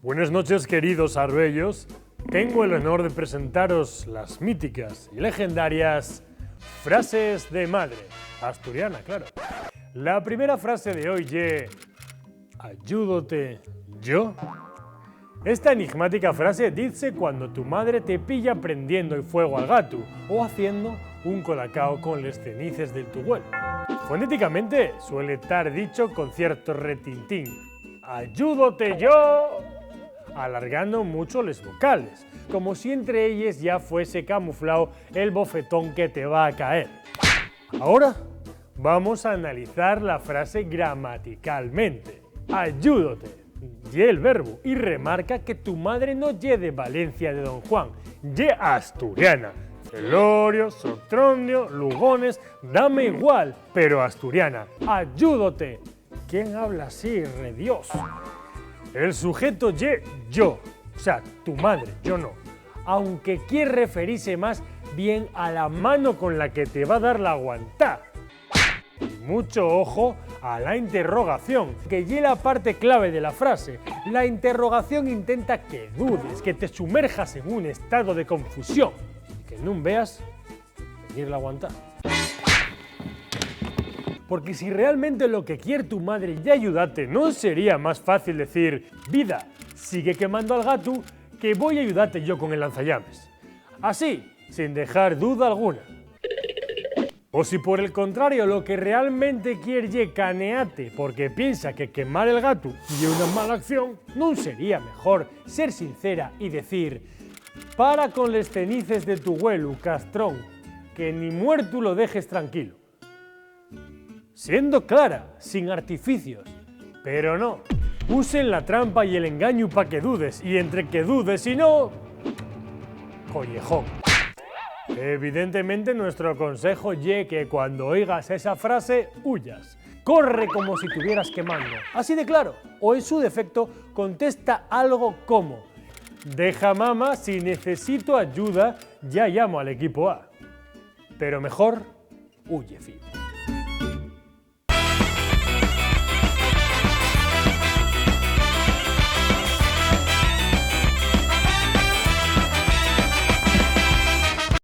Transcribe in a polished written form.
Buenas noches, queridos arbellos. Tengo el honor de presentaros las míticas y legendarias frases de madre, asturiana, claro. La primera frase de hoy es «Ayúdote yo». Esta enigmática frase dice cuando tu madre te pilla prendiendo el fuego al gato o haciendo un colacao con las cenizas del tuguel. Fonéticamente suele estar dicho con cierto retintín «Ayúdote yo», alargando mucho las vocales, como si entre ellas ya fuese camuflado el bofetón que te va a caer. Ahora vamos a analizar la frase gramaticalmente. Ayúdote, ye el verbo, y remarca que tu madre no ye de Valencia de Don Juan, ye asturiana. Celorio, Sotrondio, Lugones, dame igual, pero asturiana. Ayúdote. ¿Quién habla así, re Dios? El sujeto ye yo, o sea, tu madre, yo no. Aunque quiere referirse más bien a la mano con la que te va a dar la aguantá. Y mucho ojo a la interrogación, que ye la parte clave de la frase. La interrogación intenta que dudes, que te sumerjas en un estado de confusión y que no veas venir la aguantá. Porque si realmente lo que quiere tu madre ya ayudarte, ¿no sería más fácil decir vida, sigue quemando al gato, que voy a ayudarte yo con el lanzallamas? Así, sin dejar duda alguna. O si por el contrario lo que realmente quiere ye caneate porque piensa que quemar el gato es una mala acción, ¿no sería mejor ser sincera y decir para con les cenices de tu huelu, castrón, que ni muerto lo dejes tranquilo? Siendo clara, sin artificios, pero no. Usen la trampa y el engaño para que dudes, y entre que dudes y no, collejón. Evidentemente nuestro consejo ye que cuando oigas esa frase, huyas. Corre como si estuvieras quemando, así de claro, o en su defecto, contesta algo como deja mama, si necesito ayuda, ya llamo al equipo A. Pero mejor, huye, fijo.